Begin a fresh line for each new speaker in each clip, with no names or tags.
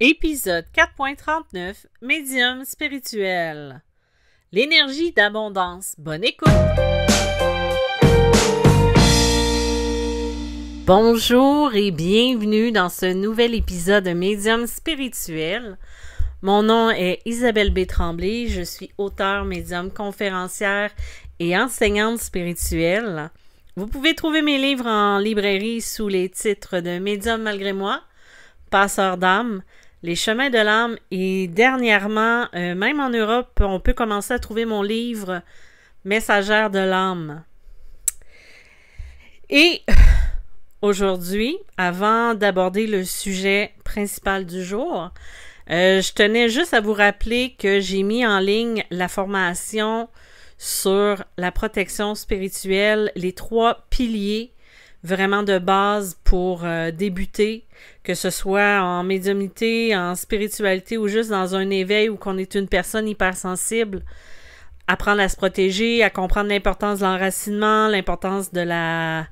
Épisode 4.39, Médium spirituel. L'énergie d'abondance. Bonne écoute! Bonjour et bienvenue dans ce nouvel épisode de Médium spirituel. Mon nom est Isabelle B. Tremblay, je suis auteure, médium, conférencière et enseignante spirituelle. Vous pouvez trouver mes livres en librairie sous les titres de Médium malgré moi, Passeur d'âme, Les chemins de l'âme et dernièrement, même en Europe, on peut commencer à trouver mon livre Messagère de l'âme. Et aujourd'hui, avant d'aborder le sujet principal du jour, je tenais juste à vous rappeler que j'ai mis en ligne la formation sur la protection spirituelle, les 3 piliers vraiment de base pour débuter, que ce soit en médiumnité, en spiritualité ou juste dans un éveil où qu'on est une personne hypersensible, apprendre à se protéger, à comprendre l'importance de l'enracinement, l'importance de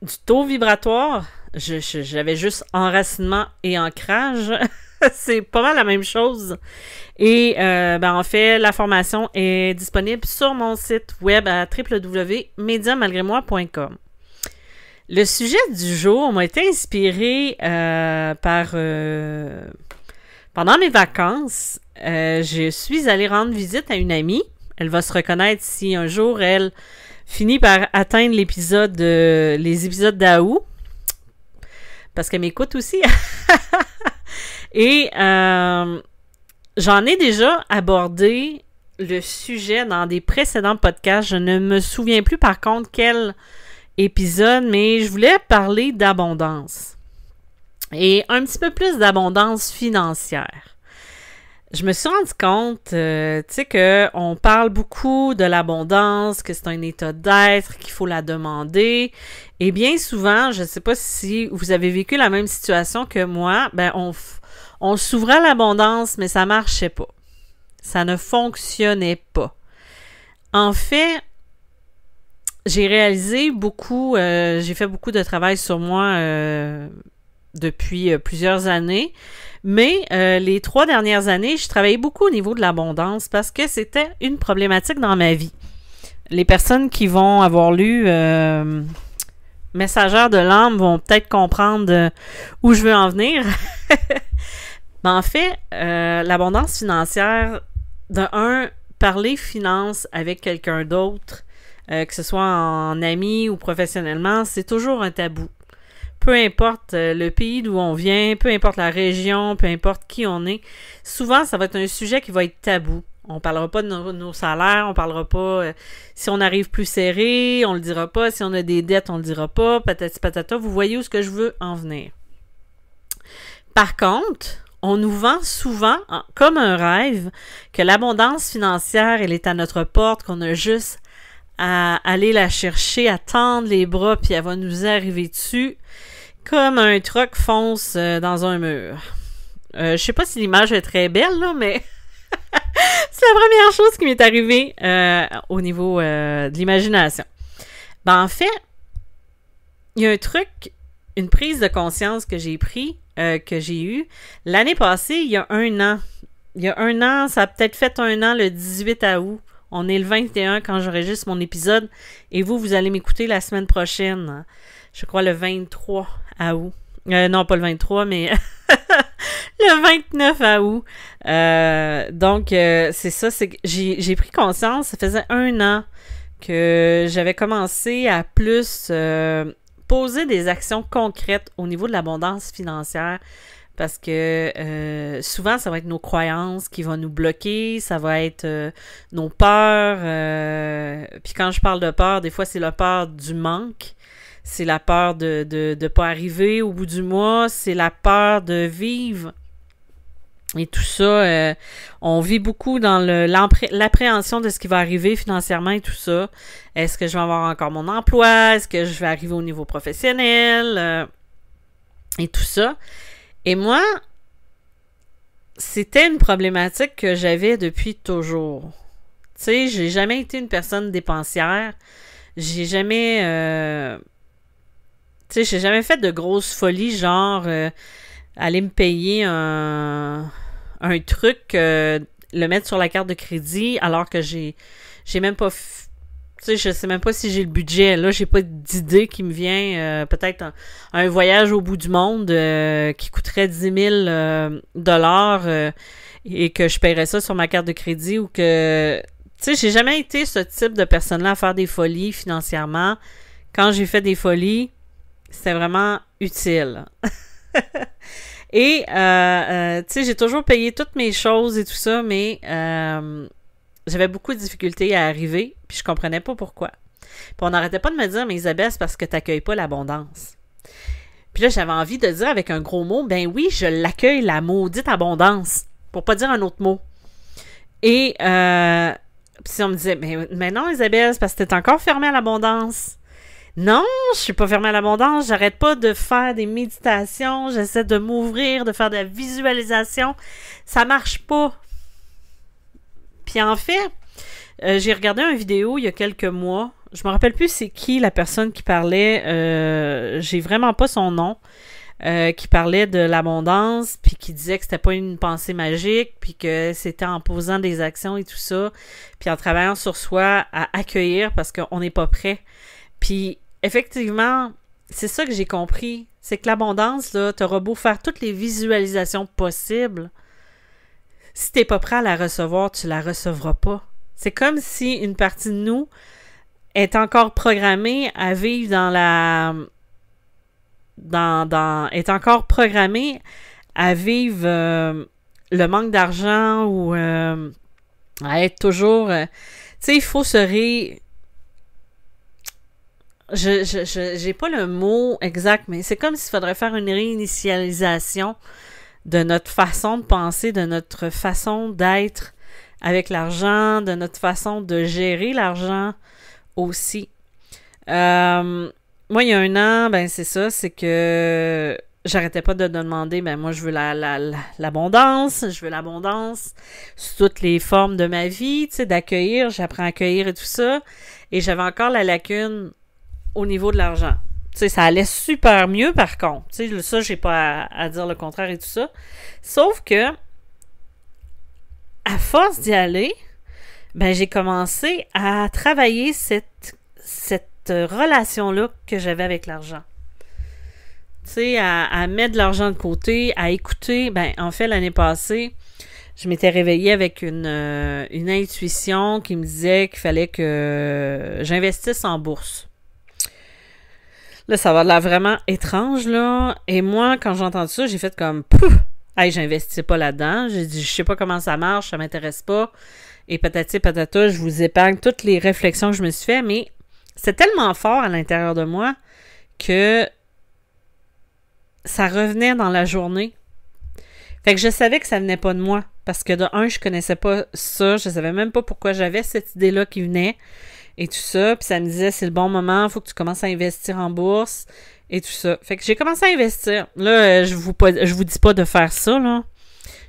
du taux vibratoire. J'avais juste enracinement et ancrage. C'est pas mal la même chose. Et en fait, la formation est disponible sur mon site web à www.mediummalgrémoi.com. Le sujet du jour m'a été inspiré pendant mes vacances. Je suis allée rendre visite à une amie. Elle va se reconnaître si un jour elle finit par atteindre les épisodes d'Aou. Parce qu'elle m'écoute aussi. Et j'en ai déjà abordé le sujet dans des précédents podcasts. Je ne me souviens plus par contre quel épisode, mais je voulais parler d'abondance. Et un petit peu plus d'abondance financière. Je me suis rendu compte, tu sais, qu'on parle beaucoup de l'abondance, que c'est un état d'être, qu'il faut la demander. Et bien souvent, je ne sais pas si vous avez vécu la même situation que moi, on s'ouvrait à l'abondance, mais ça marchait pas. Ça ne fonctionnait pas. En fait, j'ai réalisé beaucoup, j'ai fait beaucoup de travail sur moi depuis plusieurs années, mais les 3 dernières années, je travaillais beaucoup au niveau de l'abondance parce que c'était une problématique dans ma vie. Les personnes qui vont avoir lu Messagère de l'âme vont peut-être comprendre où je veux en venir. En fait, l'abondance financière, parler finance avec quelqu'un d'autre, que ce soit en ami ou professionnellement, c'est toujours un tabou. Peu importe le pays d'où on vient, peu importe la région, peu importe qui on est, souvent ça va être un sujet qui va être tabou. On parlera pas de nos salaires, on parlera pas si on arrive plus serré, on le dira pas, si on a des dettes, on le dira pas, patati patata, vous voyez où ce que je veux en venir. Par contre, on nous vend souvent, comme un rêve, que l'abondance financière, elle est à notre porte, qu'on a juste à aller la chercher, à tendre les bras, puis elle va nous arriver dessus, comme un truck fonce dans un mur. Je sais pas si l'image est très belle, là, mais c'est la première chose qui m'est arrivée au niveau de l'imagination. En fait, il y a un truc, une prise de conscience que j'ai eue l'année passée, il y a 1 an. Il y a 1 an, ça a peut-être fait 1 an le 18 août. On est le 21 quand j'enregistre mon épisode et vous allez m'écouter la semaine prochaine. Je crois le 23 août. Non, pas le 23, mais le 29 août. Donc, c'est ça, c'est que j'ai pris conscience, ça faisait 1 an que j'avais commencé à plus poser des actions concrètes au niveau de l'abondance financière parce que souvent, ça va être nos croyances qui vont nous bloquer, ça va être nos peurs. Puis quand je parle de peur, des fois, c'est la peur du manque, c'est la peur de pas arriver au bout du mois, c'est la peur de vivre. Et tout ça, on vit beaucoup dans l'appréhension de ce qui va arriver financièrement et tout ça. Est-ce que je vais avoir encore mon emploi? Est-ce que je vais arriver au niveau professionnel? Et tout ça. Et moi, c'était une problématique que j'avais depuis toujours. Tu sais, j'ai jamais été une personne dépensière. J'ai jamais Tu sais, j'ai jamais fait de grosses folies, genre aller me payer un truc, le mettre sur la carte de crédit, alors que j'ai même pas... Tu sais, je sais même pas si j'ai le budget. Là, j'ai pas d'idée qui me vient. Peut-être un voyage au bout du monde qui coûterait 10 000 dollars et que je paierais ça sur ma carte de crédit ou que... Tu sais, j'ai jamais été ce type de personne-là à faire des folies financièrement. Quand j'ai fait des folies, c'était vraiment utile. Et, tu sais, j'ai toujours payé toutes mes choses et tout ça, mais j'avais beaucoup de difficultés à arriver, puis je comprenais pas pourquoi. Puis on n'arrêtait pas de me dire, mais Isabelle, c'est parce que t'accueilles pas l'abondance. Puis là, j'avais envie de dire avec un gros mot, ben oui, je l'accueille, la maudite abondance, pour pas dire un autre mot. Et, puis si on me disait, mais non, Isabelle, c'est parce que t'es encore fermée à l'abondance. Non, je suis pas fermée à l'abondance. J'arrête pas de faire des méditations. J'essaie de m'ouvrir, de faire de la visualisation. Ça marche pas. Puis en fait, j'ai regardé une vidéo il y a quelques mois. Je me rappelle plus c'est qui la personne qui parlait. J'ai vraiment pas son nom. Qui parlait de l'abondance, puis qui disait que c'était pas une pensée magique, puis que c'était en posant des actions et tout ça, puis en travaillant sur soi à accueillir parce qu'on n'est pas prêt. Puis effectivement, c'est ça que j'ai compris, c'est que l'abondance, là, t'auras beau faire toutes les visualisations possibles, si t'es pas prêt à la recevoir, tu la recevras pas. C'est comme si une partie de nous est encore programmée à vivre est encore programmée à vivre le manque d'argent ou à être toujours... tu sais, il faut j'ai pas le mot exact, mais c'est comme s'il faudrait faire une réinitialisation de notre façon de penser, de notre façon d'être avec l'argent, de notre façon de gérer l'argent aussi. Moi, il y a un an, ben c'est ça, c'est que j'arrêtais pas de demander, ben moi je veux l'abondance, je veux l'abondance sous toutes les formes de ma vie, tu sais, d'accueillir, j'apprends à accueillir et tout ça, et j'avais encore la lacune au niveau de l'argent. Tu sais, ça allait super mieux par contre, tu sais, ça, j'ai pas à dire le contraire et tout ça, sauf que, à force d'y aller, ben j'ai commencé à travailler cette relation-là que j'avais avec l'argent. Tu sais, à mettre de l'argent de côté, à écouter. Ben, en fait, l'année passée, je m'étais réveillée avec une intuition qui me disait qu'il fallait que j'investisse en bourse. Là, ça va l'air vraiment étrange, là. Et moi, quand j'ai entendu ça, j'ai fait comme pouf! Hey, j'investis pas là-dedans. J'ai dit, je sais pas comment ça marche, ça m'intéresse pas. Et patati patata, je vous épargne toutes les réflexions que je me suis fait, mais c'est tellement fort à l'intérieur de moi que ça revenait dans la journée. Fait que je savais que ça venait pas de moi. Parce que de un, je connaissais pas ça. Je savais même pas pourquoi j'avais cette idée-là qui venait. Et tout ça. Puis ça me disait, c'est le bon moment. Il faut que tu commences à investir en bourse. Et tout ça. Fait que j'ai commencé à investir. Là, je vous dis pas de faire ça, là.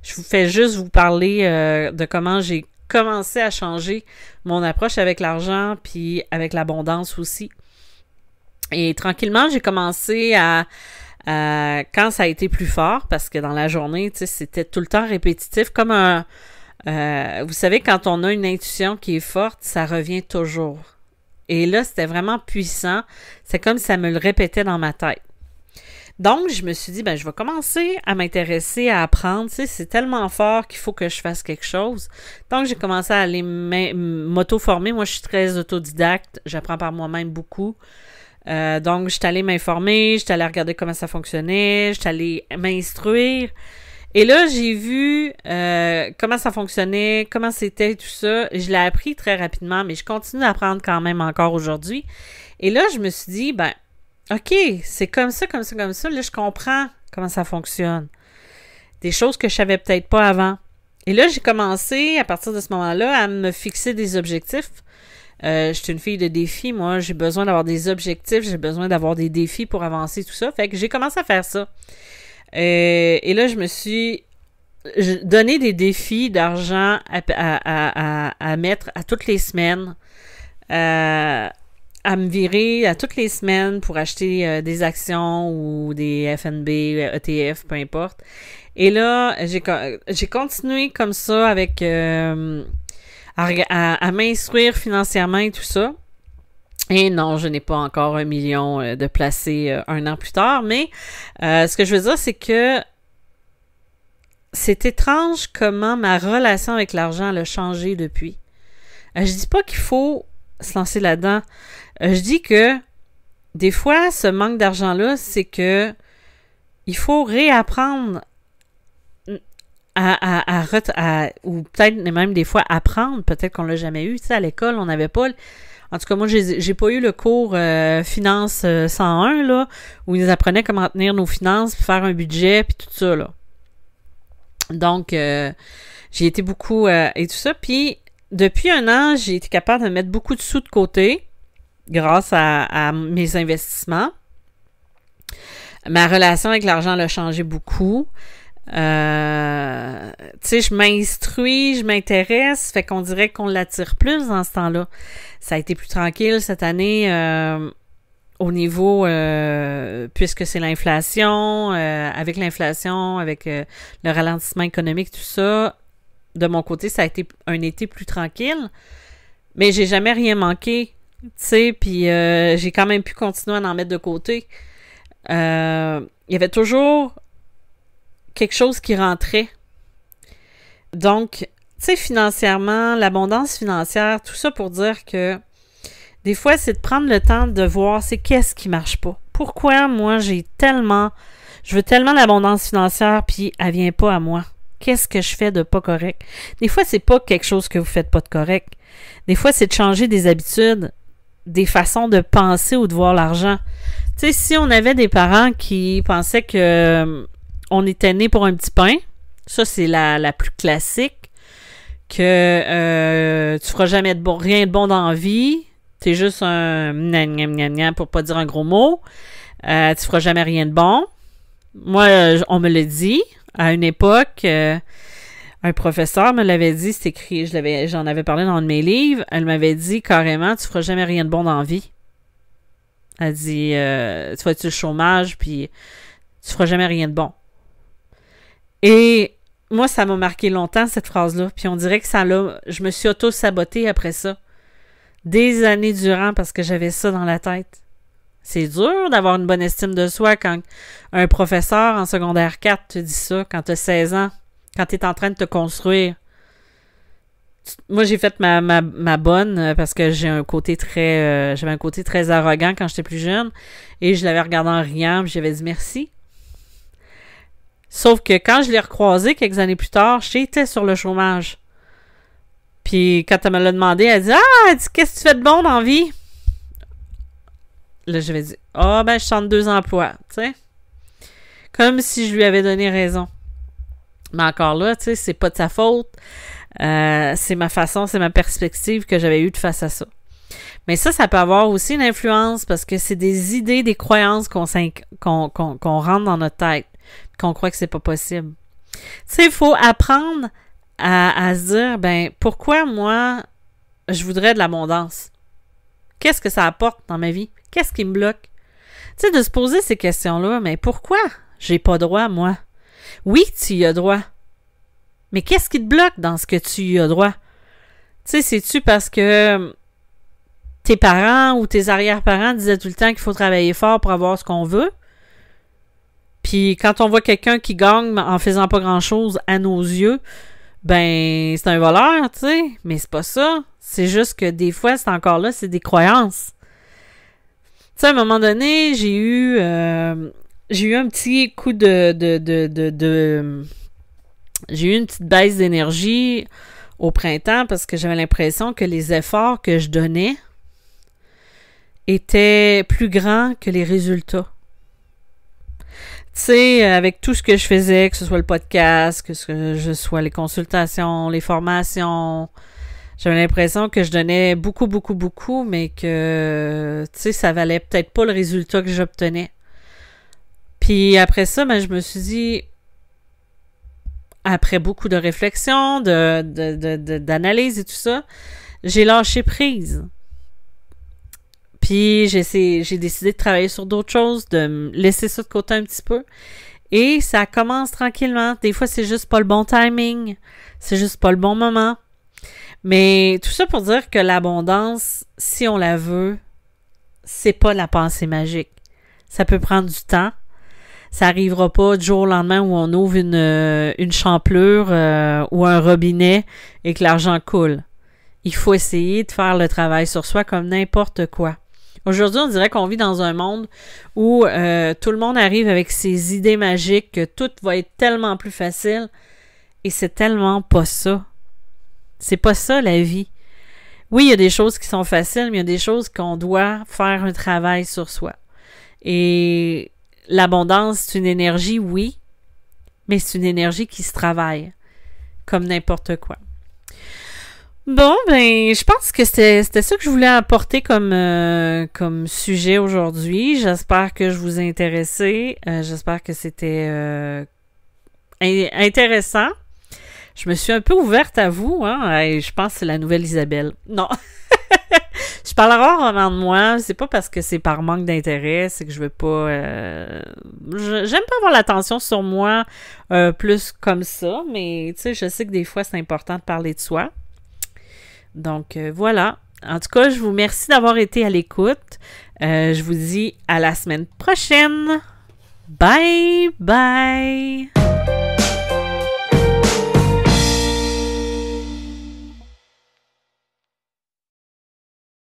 Je vous fais juste vous parler de comment j'ai commencé à changer mon approche avec l'argent puis avec l'abondance aussi. Et tranquillement, j'ai commencé quand ça a été plus fort, parce que dans la journée, tu sais, c'était tout le temps répétitif, comme vous savez, quand on a une intuition qui est forte, ça revient toujours. Et là, c'était vraiment puissant. C'est comme si ça me le répétait dans ma tête. Donc, je me suis dit, ben, je vais commencer à m'intéresser, à apprendre. Tu sais, c'est tellement fort qu'il faut que je fasse quelque chose. Donc, j'ai commencé à aller m'auto-former. Moi, je suis très autodidacte. J'apprends par moi-même beaucoup. Donc, j'étais allée m'informer, j'étais allée regarder comment ça fonctionnait, j'étais allée m'instruire. Et là, j'ai vu comment ça fonctionnait, comment c'était, tout ça. Je l'ai appris très rapidement, mais je continue d'apprendre quand même encore aujourd'hui. Et là, je me suis dit, ben, OK, c'est comme ça, comme ça, comme ça. Là, je comprends comment ça fonctionne. Des choses que je savais peut-être pas avant. Et là, j'ai commencé, à partir de ce moment-là, à me fixer des objectifs. Je suis une fille de défis, moi, j'ai besoin d'avoir des objectifs, j'ai besoin d'avoir des défis pour avancer, tout ça. Fait que j'ai commencé à faire ça. Et là, je me suis donné des défis d'argent à mettre à toutes les semaines. À à me virer à toutes les semaines pour acheter des actions ou des FNB, ETF, peu importe. Et là, j'ai continué comme ça avec à m'instruire financièrement et tout ça. Et non, je n'ai pas encore 1 million de placés 1 an plus tard, mais ce que je veux dire, c'est que c'est étrange comment ma relation avec l'argent a changé depuis. Je dis pas qu'il faut se lancer là-dedans. Je dis que des fois, ce manque d'argent-là, c'est que il faut réapprendre ou peut-être même des fois apprendre, peut-être qu'on l'a jamais eu. Tu sais, à l'école, on n'avait pas... En tout cas, moi, j'ai pas eu le cours Finance 101, là, où ils nous apprenaient comment tenir nos finances, puis faire un budget, puis tout ça, là. Donc, j'ai été beaucoup et tout ça. Puis, depuis 1 an, j'ai été capable de mettre beaucoup de sous de côté grâce à mes investissements. Ma relation avec l'argent a changé beaucoup. Tu sais, je m'instruis, je m'intéresse, fait qu'on dirait qu'on l'attire plus dans ce temps-là. Ça a été plus tranquille cette année au niveau, puisque c'est l'inflation, avec l'inflation, avec le ralentissement économique, tout ça. De mon côté, ça a été un été plus tranquille, mais j'ai jamais rien manqué, tu sais, puis j'ai quand même pu continuer à en mettre de côté. Il y avait toujours quelque chose qui rentrait. Donc, tu sais, financièrement, l'abondance financière, tout ça pour dire que des fois, c'est de prendre le temps de voir c'est qu'est-ce qui marche pas. Pourquoi moi, je veux tellement l'abondance financière, puis elle vient pas à moi. Qu'est-ce que je fais de pas correct? Des fois, c'est pas quelque chose que vous faites pas de correct. Des fois, c'est de changer des habitudes, des façons de penser ou de voir l'argent. Tu sais, si on avait des parents qui pensaient que on était né pour un petit pain, ça, c'est la plus classique, que tu feras jamais rien de bon dans la vie, t'es juste un gna pour pas dire un gros mot, tu feras jamais rien de bon. Moi, on me l'a dit. À une époque, un professeur me l'avait dit, c'est écrit, j'en avais parlé dans un de mes livres, elle m'avait dit carrément, tu feras jamais rien de bon dans la vie. Elle dit, tu vas être sur le chômage, puis tu feras jamais rien de bon. Et moi, ça m'a marqué longtemps, cette phrase-là, puis on dirait que je me suis auto-sabotée après ça. Des années durant, parce que j'avais ça dans la tête. C'est dur d'avoir une bonne estime de soi quand un professeur en secondaire 4 te dit ça, quand tu as 16 ans, quand tu es en train de te construire. Moi, j'ai fait ma bonne parce que j'avais un côté très arrogant quand j'étais plus jeune et je l'avais regardé en riant et j'avais dit merci. Sauf que quand je l'ai recroisé quelques années plus tard, j'étais sur le chômage. Puis quand elle me l'a demandé, elle dit « Ah, qu'est-ce que tu fais de bon dans la vie? » Là, je vais dire, je chante 2 emplois, tu sais. Comme si je lui avais donné raison. Mais encore là, tu sais, c'est pas de sa faute. C'est ma façon, c'est ma perspective que j'avais eue de face à ça. Mais ça peut avoir aussi une influence parce que c'est des idées, des croyances qu'on rentre dans notre tête, qu'on croit que c'est pas possible. Tu sais, il faut apprendre à se dire, pourquoi moi, je voudrais de l'abondance? Qu'est-ce que ça apporte dans ma vie? Qu'est-ce qui me bloque? Tu sais, de se poser ces questions-là, mais pourquoi j'ai pas droit, moi? Oui, tu y as droit. Mais qu'est-ce qui te bloque dans ce que tu y as droit? Tu sais, c'est-tu parce que tes parents ou tes arrière-parents disaient tout le temps qu'il faut travailler fort pour avoir ce qu'on veut? Puis quand on voit quelqu'un qui gagne en faisant pas grand-chose à nos yeux, c'est un voleur, tu sais. Mais c'est pas ça. C'est juste que des fois, c'est encore là, c'est des croyances. Tu sais, à un moment donné, j'ai eu un petit coup j'ai eu une petite baisse d'énergie au printemps parce que j'avais l'impression que les efforts que je donnais étaient plus grands que les résultats. Tu sais, avec tout ce que je faisais, que ce soit le podcast, que ce soit les consultations, les formations, j'avais l'impression que je donnais beaucoup, beaucoup, beaucoup, mais que, tu sais, ça valait peut-être pas le résultat que j'obtenais. Puis après ça, je me suis dit, après beaucoup de réflexion, d'analyse et tout ça, j'ai lâché prise. Puis j'ai décidé de travailler sur d'autres choses, de me laisser ça de côté un petit peu. Et ça commence tranquillement. Des fois, c'est juste pas le bon timing. C'est juste pas le bon moment. Mais tout ça pour dire que l'abondance, si on la veut, c'est pas la pensée magique. Ça peut prendre du temps. Ça arrivera pas du jour au lendemain où on ouvre une champlure ou un robinet et que l'argent coule. Il faut essayer de faire le travail sur soi comme n'importe quoi. Aujourd'hui, on dirait qu'on vit dans un monde où tout le monde arrive avec ses idées magiques, que tout va être tellement plus facile. Et c'est tellement pas ça. C'est pas ça la vie. Oui, il y a des choses qui sont faciles, mais il y a des choses qu'on doit faire un travail sur soi. Et l'abondance, c'est une énergie, oui, mais c'est une énergie qui se travaille, comme n'importe quoi. Bon, ben, je pense que c'était ça que je voulais apporter comme sujet aujourd'hui. J'espère que je vous ai intéressé. J'espère que c'était intéressant. Je me suis un peu ouverte à vous, hein. Et je pense que c'est la nouvelle Isabelle. Non. Je parle rarement de moi. C'est pas parce que c'est par manque d'intérêt, c'est que je veux pas... j'aime pas avoir l'attention sur moi plus comme ça, mais tu sais, je sais que des fois, c'est important de parler de soi. Donc, voilà. En tout cas, je vous remercie d'avoir été à l'écoute. Je vous dis à la semaine prochaine. Bye bye!